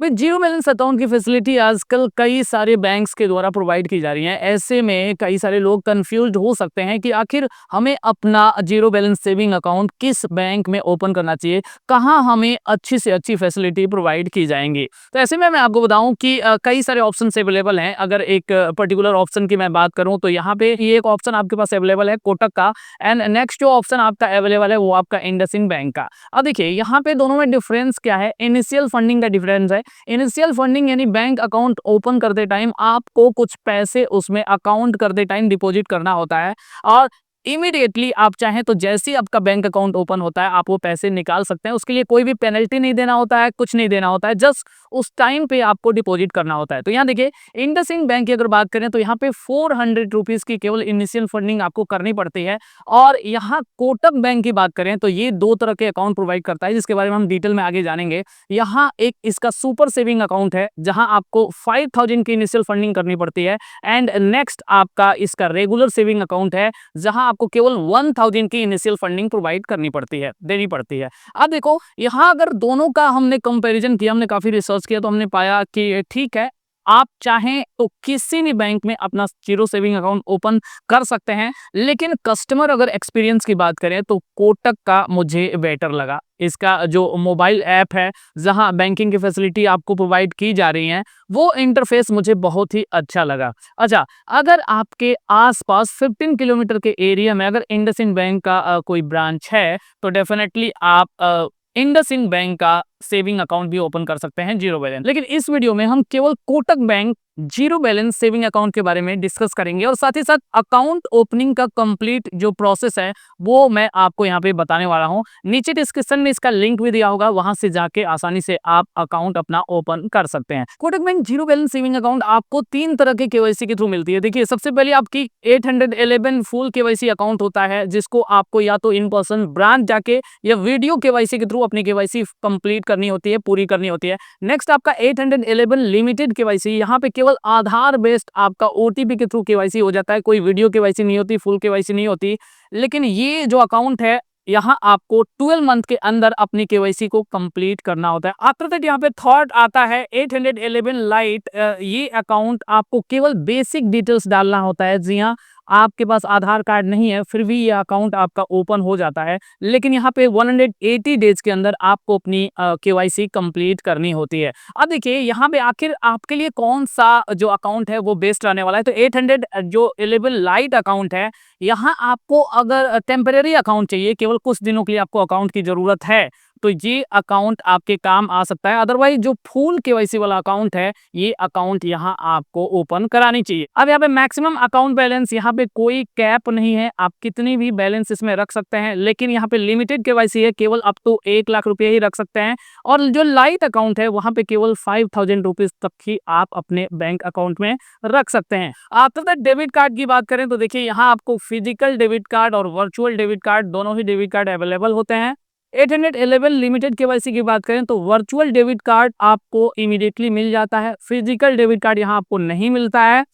भाई zero balance account की facility आजकल कई सारे बैंक्स के द्वारा प्रोवाइड की जा रही है। ऐसे में कई सारे लोग कंफ्यूज्ड हो सकते हैं कि आखिर हमें अपना जीरो बैलेंस सेविंग अकाउंट किस बैंक में ओपन करना चाहिए, कहाँ हमें अच्छी से अच्छी फैसिलिटी प्रोवाइड की जाएंगी। तो ऐसे में मैं आपको बताऊं कि कई सारे ऑप्शन अवेलेबल हैं। अगर एक पर्टिकुलर ऑप्शन की मैं बात करूं तो यहाँ पे ये एक ऑप्शन आपके पास अवेलेबल है कोटक का, एंड नेक्स्ट जो ऑप्शन आपका अवेलेबल है वो आपका इंडसइंड बैंक का। अब देखिए यहाँ पे दोनों में डिफरेंस क्या है, इनिशियल फंडिंग का डिफरेंस है। इनिशियल फंडिंग यानी बैंक अकाउंट ओपन करते टाइम आपको कुछ पैसे उसमें अकाउंट करते टाइम डिपॉजिट करना होता है, और इमीडिएटली आप चाहें तो जैसे ही आपका बैंक अकाउंट ओपन होता है आप वो पैसे निकाल सकते हैं। उसके लिए कोई भी पेनल्टी नहीं देना होता है, कुछ नहीं देना होता है, जस्ट उस टाइम पे आपको डिपॉजिट करना होता है। तो यहाँ देखिए इंडसइंड बैंक की अगर बात करें तो यहाँ पे 400 रुपीज की केवल इनिशियल फंडिंग आपको करनी पड़ती है। और यहाँ कोटक बैंक की बात करें तो ये दो तरह के अकाउंट प्रोवाइड करता है, जिसके बारे में हम डिटेल में आगे जानेंगे। यहाँ एक इसका सुपर सेविंग अकाउंट है जहां आपको 5000 की इनिशियल फंडिंग करनी पड़ती है, एंड नेक्स्ट आपका इसका रेगुलर सेविंग अकाउंट है जहां आपको केवल 1000 की इनिशियल फंडिंग प्रोवाइड करनी पड़ती है, देनी पड़ती है। अब देखो यहाँ अगर दोनों का हमने कंपैरिजन किया, हमने काफी रिसर्च किया, तो हमने पाया कि ठीक है, आप चाहें तो किसी भी बैंक में अपना जीरो सेविंग अकाउंट ओपन कर सकते हैं, लेकिन कस्टमर अगर एक्सपीरियंस की बात करें तो कोटक का मुझे बेटर लगा। इसका जो मोबाइल ऐप है जहां बैंकिंग की फैसिलिटी आपको प्रोवाइड की जा रही है, वो इंटरफेस मुझे बहुत ही अच्छा लगा। अच्छा, अगर आपके आसपास 15 किलोमीटर के एरिया में अगर इंडसइंड बैंक का कोई ब्रांच है तो डेफिनेटली आप इंडसइंड बैंक का सेविंग अकाउंट भी ओपन कर सकते हैं जीरो बैलेंस। लेकिन इस वीडियो में हम केवल Kotak bank zero balance saving account के बारे में डिस्कस करेंगे, और साथ ही साथ अकाउंट ओपनिंग का कंप्लीट जो प्रोसेस है वो मैं आपको यहाँ पे बताने वाला हूँ। नीचे डिस्क्रिप्शन में इसका लिंक भी दिया होगा, वहां से जाके आसानी से आप अकाउंट अपना ओपन कर सकते हैं। Kotak bank zero balance saving account आपको 3 तरह के केवाईसी के थ्रू मिलती है। देखिए सबसे पहले आपकी 811 फुल केवाईसी अकाउंट होता है, जिसको आपको या तो इन पर्सन ब्रांच जाके या वीडियो केवाईसी के थ्रू अपनी केवाईसी कंप्लीट करनी होती है, पूरी करनी होती है। नेक्स्ट आपका 811 लिमिटेड केवाईसी, यहाँ पे केवल आधार बेस्ड आपका ओटीपी के थ्रू केवाईसी हो जाता है, कोई वीडियो केवाईसी नहीं होती, फुल केवाईसी नहीं होती। लेकिन ये जो अकाउंट है यहाँ आपको 12 मंथ के अंदर अपनी केवाईसी को कंप्लीट करना होता है। आफ्टर दैट यहाँ पे थर्ड आता है 811 लाइट। ये अकाउंट आपको केवल बेसिक डिटेल्स डालना होता है। जी हाँ, आपके पास आधार कार्ड नहीं है फिर भी ये अकाउंट आपका ओपन हो जाता है, लेकिन यहाँ पे 180 डेज के अंदर आपको अपनी केवाईसी कंप्लीट करनी होती है। अब देखिए यहाँ पे आखिर आपके लिए कौन सा जो अकाउंट है वो बेस्ट रहने वाला है। तो 800 जो 11 लाइट अकाउंट है, यहाँ आपको अगर टेम्परेरी अकाउंट चाहिए, केवल कुछ दिनों के लिए आपको अकाउंट की जरूरत है, तो ये अकाउंट आपके काम आ सकता है। अदरवाइज जो फुल केवाईसी वाला अकाउंट है, ये अकाउंट यहाँ आपको ओपन करानी चाहिए। अब यहाँ पे मैक्सिमम अकाउंट बैलेंस, यहाँ पे कोई कैप नहीं है, आप कितनी भी बैलेंस इसमें रख सकते हैं, लेकिन यहाँ पे लिमिटेड केवाईसी है, केवल अप टू 1 लाख रुपए ही रख सकते हैं। और जो लाइट अकाउंट है वहां पे केवल 5000 रुपीज तक ही आप अपने बैंक अकाउंट में रख सकते हैं। आफ्टर दैट डेबिट कार्ड की बात करें तो देखिए यहाँ आपको फिजिकल डेबिट कार्ड और वर्चुअल डेबिट कार्ड दोनों ही डेबिट कार्ड अवेलेबल होते हैं। 811 लिमिटेड केवाईसी की बात करें तो वर्चुअल डेबिट कार्ड आपको इमीडिएटली मिल जाता है, फिजिकल डेबिट कार्ड यहाँ आपको नहीं मिलता है।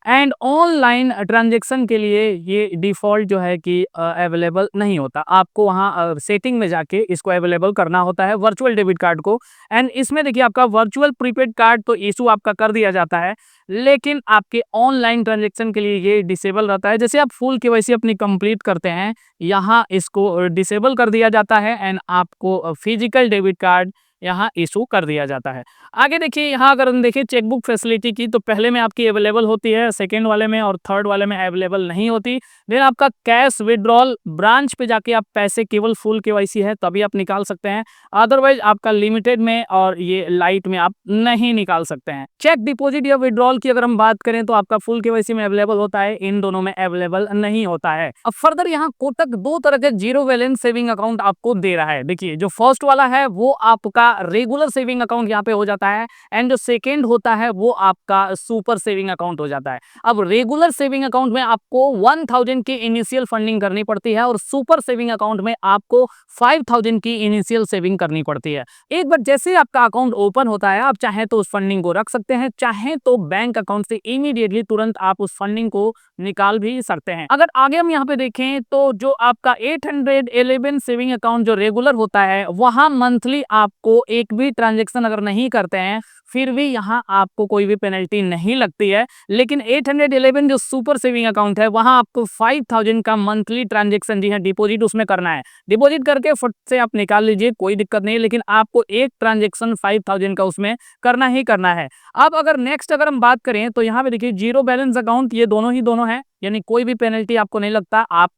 एंड ऑनलाइन ट्रांजेक्शन के लिए ये डिफॉल्ट जो है कि अवेलेबल नहीं होता, आपको वहाँ सेटिंग में जाके इसको अवेलेबल करना होता है वर्चुअल डेबिट कार्ड को। एंड इसमें देखिए आपका वर्चुअल प्रीपेड कार्ड तो इशू आपका कर दिया जाता है, लेकिन आपके ऑनलाइन ट्रांजेक्शन के लिए ये डिसेबल रहता है। जैसे आप फुल केवाईसी अपनी कंप्लीट करते हैं, यहाँ इसको डिसेबल कर दिया जाता है, एंड आपको फिजिकल डेबिट कार्ड यहाँ इशू कर दिया जाता है। आगे देखिए यहाँ अगर हम देखिए चेकबुक फैसिलिटी की, तो पहले में आपकी अवेलेबल होती है, सेकंड वाले में और थर्ड वाले में अवेलेबल नहीं होती। देन आपका कैश विड्रॉल, ब्रांच पे जाके आप पैसे केवल फुल केवाईसी है तभी आप निकाल सकते हैं, अदरवाइज आपका लिमिटेड में और ये लाइट में आप नहीं निकाल सकते हैं। चेक डिपॉजिट या विड्रॉल की अगर हम बात करें तो आपका फुल केवाईसी में अवेलेबल होता है, इन दोनों में अवेलेबल नहीं होता है। अब फर्दर यहाँ कोटक 2 तरह के जीरो बैलेंस सेविंग अकाउंट आपको दे रहा है। देखिए जो फर्स्ट वाला है वो आपका रेगुलर सेविंग अकाउंट यहाँ पे हो जाता है, एंड जो सेकेंड होता है वो आपका सुपर सेविंग अकाउंट हो जाता है। अब रेगुलर सेविंग अकाउंट में आपको 1000 की इनिशियल फंडिंग करनी पड़ती है, और सुपर सेविंग अकाउंट में आपको 5000 की इनिशियल सेविंग करनी पड़ती है। एक बार जैसे आपका अकाउंट ओपन होता है, आप चाहे तो उस फंडिंग को रख सकते हैं, चाहे तो बैंक अकाउंट से इमीडिएटली तुरंत आप उस फंडिंग को निकाल भी सकते हैं। अगर आगे हम यहाँ पे देखें तो जो आपका 811 सेविंग अकाउंट जो रेगुलर होता है, वहां मंथली आपको आपको एक भी ट्रांजेक्शन अगर नहीं करते हैं फिर भी यहाँ आपको कोई भी पेनल्टी नहीं लगती है। लेकिन 811 जो सुपर सेविंग अकाउंट है वहां आपको 5000 का मंथली ट्रांजेक्शन जी हाँ डिपॉजिट उसमें करना है। डिपॉजिट करके फट से आप निकाल लीजिए, कोई दिक्कत नहीं है, लेकिन आपको एक ट्रांजेक्शन 5000 का उसमें करना ही करना है। अब अगर नेक्स्ट अगर हम बात करें तो यहाँ पे देखिए जीरो बैलेंस अकाउंट, ये दोनों ही दोनों है, यानी कोई भी पेनल्टी आपको नहीं लगता। आप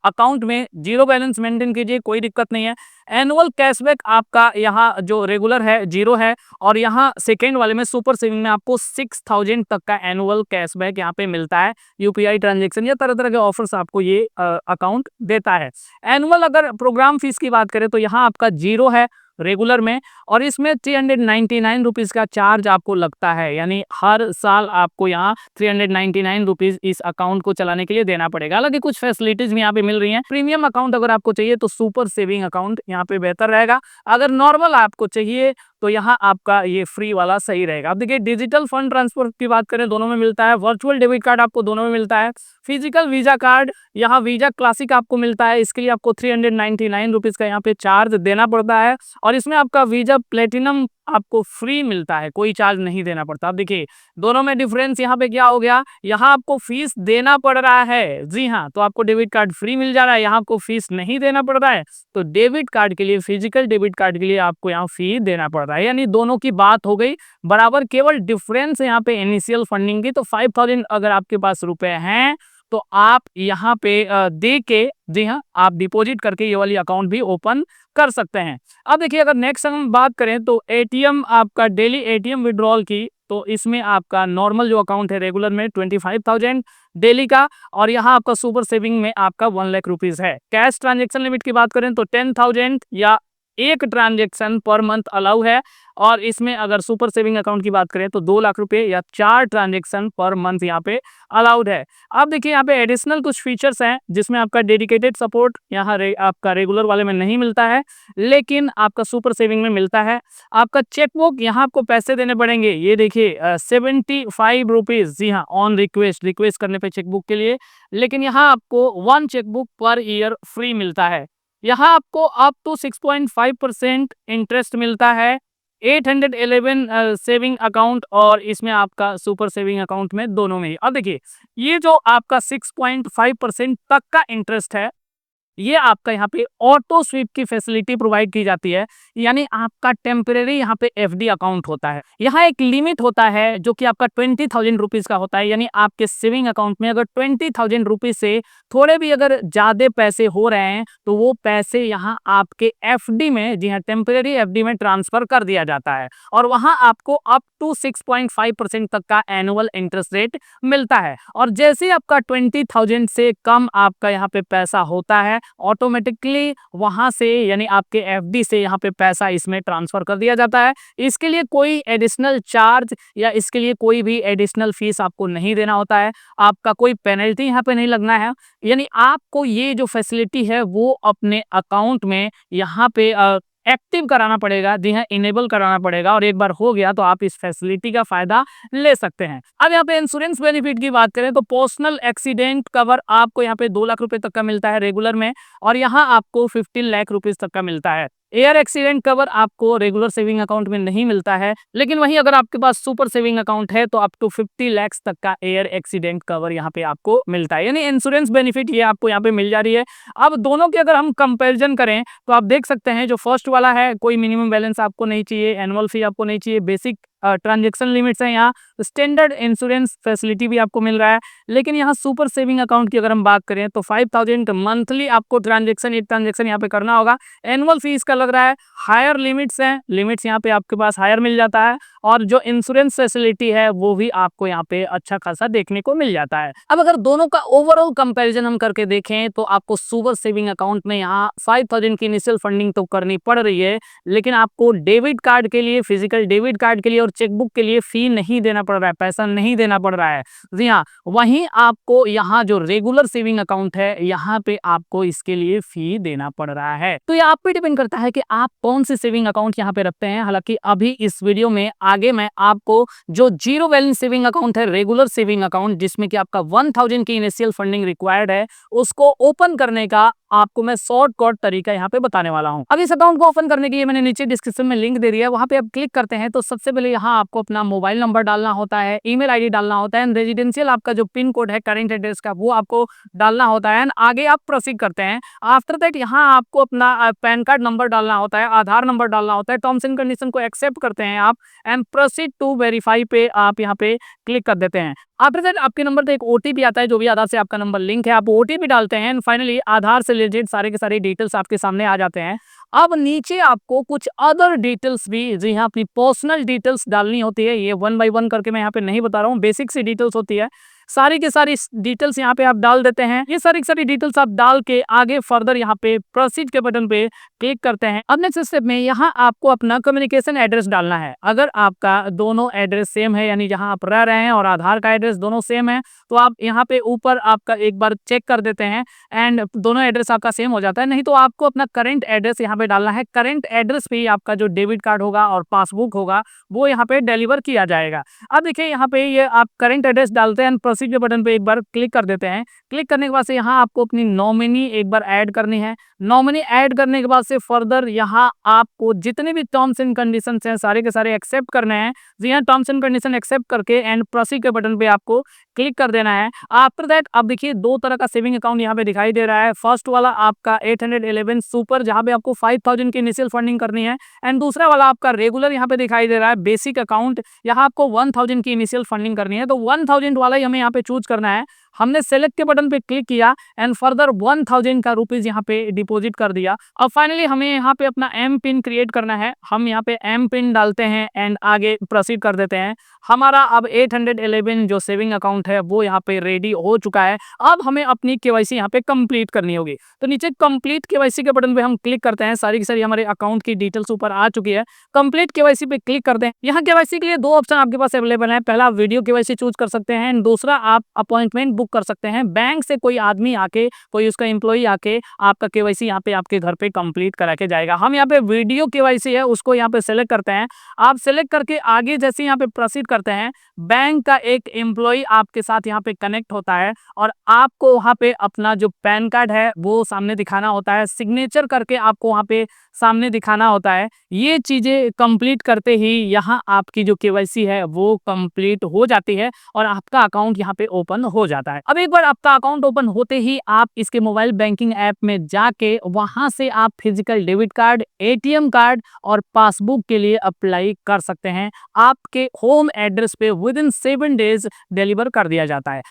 अकाउंट में जीरो बैलेंस मेंटेन कीजिए, कोई दिक्कत नहीं है। एनुअल कैशबैक आपका यहाँ जो रेगुलर है जीरो है, और यहाँ सेकेंड वाले में सुपर सेविंग में आपको 6000 तक का एनुअल कैशबैक यहाँ पे मिलता है। यूपीआई ट्रांजेक्शन या तरह तरह के ऑफर्स आपको ये अकाउंट देता है। एनुअल अगर प्रोग्राम फीस की बात करें तो यहाँ आपका जीरो है रेगुलर में, और इसमें 399 रुपीज़ का चार्ज आपको लगता है, यानी हर साल आपको यहाँ 399 रुपीज़ इस अकाउंट को चलाने के लिए देना पड़ेगा। हालांकि कुछ फैसिलिटीज भी यहाँ पे मिल रही हैं। प्रीमियम अकाउंट अगर आपको चाहिए तो सुपर सेविंग अकाउंट यहाँ पे बेहतर रहेगा। अगर नॉर्मल आपको चाहिए तो यहाँ आपका ये फ्री वाला सही रहेगा। अब देखिए डिजिटल फंड ट्रांसफर की बात करें दोनों में मिलता है। वर्चुअल डेबिट कार्ड आपको दोनों में मिलता है। फिजिकल वीजा कार्ड यहाँ वीजा क्लासिक आपको मिलता है, इसके लिए आपको 399 रुपीज़ का यहाँ पे चार्ज देना पड़ता है, और इसमें आपका वीजा प्लेटिनम आपको फ्री मिलता है, कोई चार्ज नहीं देना पड़ता। अब देखिए दोनों में डिफरेंस यहाँ पे क्या हो गया, यहाँ आपको फीस देना पड़ रहा है, जी हाँ, तो आपको डेबिट कार्ड फ्री मिल जा रहा है, यहाँ आपको फीस नहीं देना पड़ रहा है। तो डेबिट कार्ड के लिए, फिजिकल डेबिट कार्ड के लिए आपको यहाँ फी देना पड़ रहा है, यानी दोनों की बात हो गई बराबर। केवल डिफरेंस यहाँ पे इनिशियल फंडिंग की, तो 5000 अगर आपके पास रुपए हैं तो आप यहाँ पे दे के, जी हाँ, आप डिपॉजिट करके ये वाली अकाउंट भी ओपन कर सकते हैं। अब देखिए अगर नेक्स्ट हम बात करें तो एटीएम आपका डेली एटीएम विड्रॉल की, तो इसमें आपका नॉर्मल जो अकाउंट है रेगुलर में 25,000 डेली का, और यहाँ आपका सुपर सेविंग में आपका 1 लाख रुपीज है। कैश ट्रांजेक्शन लिमिट की बात करें तो 10,000 या एक ट्रांजेक्शन पर मंथ अलाउ है, और इसमें अगर सुपर सेविंग अकाउंट की बात करें तो 2 लाख रुपए या 4 ट्रांजेक्शन पर मंथ यहाँ पे अलाउड है। अब देखिए यहाँ पे एडिशनल कुछ फीचर्स हैं जिसमें आपका डेडिकेटेड सपोर्ट यहाँ आपका रेगुलर वाले में नहीं मिलता है, लेकिन आपका सुपर सेविंग में मिलता है। आपका चेकबुक यहाँ आपको पैसे देने पड़ेंगे, ये देखिए 75 रुपीज़, जी हाँ, ऑन रिक्वेस्ट करने पे चेकबुक के लिए, लेकिन यहाँ आपको 1 चेकबुक पर ईयर फ्री मिलता है। यहाँ आपको अप टू 6.5% इंटरेस्ट मिलता है। 811 सेविंग अकाउंट और इसमें आपका सुपर सेविंग अकाउंट में दोनों में ही। अब देखिए ये जो आपका 6.5% तक का इंटरेस्ट है, ये आपका यहाँ पे ऑटो स्वीप की फैसिलिटी प्रोवाइड की जाती है, यानी आपका टेम्परेरी यहाँ पे एफडी अकाउंट होता है। यहाँ एक लिमिट होता है जो कि आपका 20,000 रुपीज़ का होता है, यानी आपके सेविंग अकाउंट में अगर 20,000 रुपीज़ से थोड़े भी अगर ज़्यादा पैसे हो रहे हैं तो वो पैसे यहाँ आपके एफडी में, जी हाँ, टेम्परेरी एफडी में ट्रांसफर कर दिया जाता है, और वहाँ आपको अप टू 6.5% तक का एनुअल इंटरेस्ट रेट मिलता है। और जैसे ही आपका 20,000 से कम आपका यहाँ पे पैसा होता है, ऑटोमेटिकली वहां से, यानी आपके एफडी से यहाँ पे पैसा इसमें ट्रांसफर कर दिया जाता है। इसके लिए कोई एडिशनल चार्ज या इसके लिए कोई भी एडिशनल फीस आपको नहीं देना होता है, आपका कोई पेनल्टी यहाँ पे नहीं लगना है, यानी आपको ये जो फैसिलिटी है वो अपने अकाउंट में यहाँ पे एक्टिव कराना पड़ेगा, जी हाँ, इनेबल कराना पड़ेगा, और एक बार हो गया तो आप इस फैसिलिटी का फायदा ले सकते हैं। अब यहाँ पे इंश्योरेंस बेनिफिट की बात करें तो पर्सनल एक्सीडेंट कवर आपको यहाँ पे 2 लाख रुपए तक का मिलता है रेगुलर में, और यहाँ आपको 15 लाख रुपीज तक का मिलता है। एयर एक्सीडेंट कवर आपको रेगुलर सेविंग अकाउंट में नहीं मिलता है, लेकिन वहीं अगर आपके पास सुपर सेविंग अकाउंट है तो अप टू 50 लाख तक का एयर एक्सीडेंट कवर यहाँ पे आपको मिलता है, यानी इंश्योरेंस बेनिफिट ये आपको यहाँ पे मिल जा रही है। अब दोनों के अगर हम कंपैरिजन करें तो आप देख सकते हैं जो फर्स्ट वाला है, कोई मिनिमम बैलेंस आपको नहीं चाहिए, एनुअल फी आपको नहीं चाहिए, बेसिक ट्रांजेक्शन लिमिट्स है, यहाँ स्टैंडर्ड इंश्योरेंस फैसिलिटी भी आपको मिल रहा है। लेकिन यहाँ सुपर सेविंग अकाउंट की अगर हम बात करें तो 5000 मंथली आपको एक ट्रांजेक्शन यहाँ पे करना होगा। एनुअल फीस का लग रहा है, हायर लिमिट्स हैं, लिमिट्स यहाँ पे आपके पास हायर मिल जाता है, और जो इंश्योरेंस फैसिलिटी है वो भी आपको यहाँ पे अच्छा खासा देखने को मिल जाता है। अब अगर दोनों का ओवरऑल कंपैरिजन हम करके देखें तो आपको सुपर सेविंग अकाउंट में यहाँ 5000 की इनिशियल फंडिंग तो करनी पड़ रही है, लेकिन आपको डेबिट कार्ड के लिए, फिजिकल डेबिट कार्ड के लिए और चेकबुक के लिए फी नहीं देना पड़ रहा है, पैसा नहीं देना पड़ रहा है, जी हाँ। वहीं आपको यहाँ जो रेगुलर सेविंग अकाउंट है यहाँ पे आपको इसके लिए फी देना पड़ रहा है। तो ये आप पे डिपेंड करता है कि आप कौन से सेविंग अकाउंट यहाँ पे रखते हैं। हालांकि अभी इस वीडियो में आगे मैं आपको जो जीरो बैलेंस सेविंग अकाउंट है, रेगुलर सेविंग अकाउंट, जिसमें कि आपका 1000 की इनिशियल फंडिंग रिक्वायर्ड है, उसको ओपन करने का आपको मैं शॉर्टकट तरीका यहाँ पे बताने वाला हूँ। अब इस अकाउंट को ओपन करने के लिए मैंने नीचे डिस्क्रिप्शन में लिंक दे दिया है, वहाँ पे आप क्लिक करते हैं तो सबसे पहले यहाँ आपको अपना मोबाइल नंबर डालना होता है, ईमेल आईडी डालना होता है, रेजिडेंशियल आपका जो पिन कोड है करंट एड्रेस का वो आपको डालना होता है। आगे आप प्रोसीड करते हैं। आफ्टर दैट यहाँ आपको अपना पैन कार्ड नंबर डालना होता है, आधार नंबर डालना होता है, टर्म्स एंड कंडीशन को एक्सेप्ट करते हैं आप एंड प्रोसीड टू वेरीफाई पे आप यहाँ पे क्लिक कर देते हैं। आफ्टर दैट आपके नंबर पे एक ओटीपी आता है, जो भी आधार से आपका नंबर लिंक है, आप ओटीपी डालते हैं एंड फाइनली आधार से रिलेटेड सारे के सारे डिटेल्स आपके सामने आ जाते हैं। अब नीचे आपको कुछ अदर डिटेल्स भी, जी हाँ, अपनी पर्सनल डिटेल्स डालनी होती है। ये 1 बाय 1 करके मैं यहाँ पे नहीं बता रहा हूँ, बेसिक सी डिटेल्स होती है। सारी की सारी डिटेल्स यहाँ पे आप डाल देते हैं। ये सारी की सारी डिटेल्स आप डाल के आगे फर्दर यहाँ पे प्रोसीड के बटन पे क्लिक करते हैं। अब नेक्स्ट स्टेप में यहाँ आपको अपना कम्युनिकेशन एड्रेस डालना है। अगर आपका दोनों एड्रेस सेम है, यानी जहाँ आप रह रहे हैं और आधार का एड्रेस दोनों सेम है, तो आप यहाँ पे ऊपर आपका एक बार चेक कर देते हैं एंड दोनों एड्रेस आपका सेम हो जाता है। नहीं तो आपको अपना करंट एड्रेस यहाँ पे डालना है। करंट एड्रेस पे ही आपका जो डेबिट कार्ड होगा और पासबुक होगा वो यहाँ पे डिलीवर किया जाएगा। अब देखिए यहाँ पे ये आप करंट एड्रेस डालते हैं, प्रोसीड के बटन पे एक बार क्लिक कर देते हैं। क्लिक करने के बाद से यहाँ आपको अपनी नॉमिनी एक बार ऐड करनी है। नॉमिनी ऐड करने के बाद से फर्दर यहाँ आपको जितने भी टर्म्स एंड कंडीशंस हैं सारे के सारे एक्सेप्ट करने हैं। जी हाँ, टर्म्स एंड कंडीशन एक्सेप्ट करके एंड प्रोसीड के बटन पे आपको क्लिक कर देना है। आफ्टर दैट अब देखिए दो तरह का सेविंग अकाउंट यहाँ पे दिखाई दे रहा है। फर्स्ट वाला आपका 811 सुपर, जहाँ पे आपको 5000 की इनिशियल फंडिंग करनी है एंड दूसरा वाला आपका रेगुलर यहाँ पे दिखाई दे रहा है बेसिक अकाउंट, यहाँ आपको 1000 की इनिशियल फंडिंग करनी है। तो 1000 वाला ही हमें यहाँ पे चूज करना है। हमने सेलेक्ट के बटन पे क्लिक किया एंड फर्दर 1000 का रुपीज यहाँ पे डिपॉजिट कर दिया। अब फाइनली हमें यहाँ पे अपना एम पिन क्रिएट करना है। हम यहाँ पे एम पिन डालते हैं एंड आगे प्रोसीड कर देते हैं। हमारा अब 811 जो सेविंग अकाउंट है वो यहाँ पे रेडी हो चुका है। अब हमें अपनी केवाईसी यहाँ पे कंप्लीट करनी होगी। तो नीचे कंप्लीट केवाईसी के बटन पे हम क्लिक करते हैं। सारी की सारी हमारे अकाउंट की डिटेल्स ऊपर आ चुकी है। कंप्लीट केवाईसी पे क्लिक करते हैं। यहाँ केवाईसी के लिए दो ऑप्शन आपके पास अवेलेबल है। पहला वीडियो केवाईसी चूज कर सकते हैं एंड दूसरा आप अपॉइंटमेंट बुक कर सकते हैं। बैंक से कोई आदमी आके, कोई उसका एम्प्लॉई आके आपका केवाईसी यहाँ पे आपके घर पे कंप्लीट करा के जाएगा। हम यहाँ पे वीडियो केवाईसी है उसको यहाँ पे सेलेक्ट करते हैं। आप सेलेक्ट करके आगे जैसे यहाँ पे प्रोसीड करते हैं, बैंक का एक एम्प्लॉई आपके साथ यहाँ पे कनेक्ट होता है और आपको वहाँ पे अपना जो पैन कार्ड है वो सामने दिखाना होता है। सिग्नेचर करके आपको वहाँ पे सामने दिखाना होता है। ये चीजें कंप्लीट करते ही यहाँ आपकी जो केवाईसी है वो कंप्लीट हो जाती है और आपका अकाउंट यहाँ पे ओपन हो जाता है। अब एक बार आपका अकाउंट ओपन होते ही आप इसके मोबाइल बैंकिंग ऐप में जाके वहां से आप physical debit card, ATM card और पासबुक के लिए अप्लाई कर सकते हैं। आपके होम एड्रेस पे विद इन 7 डेज डिलीवर कर दिया जाता है।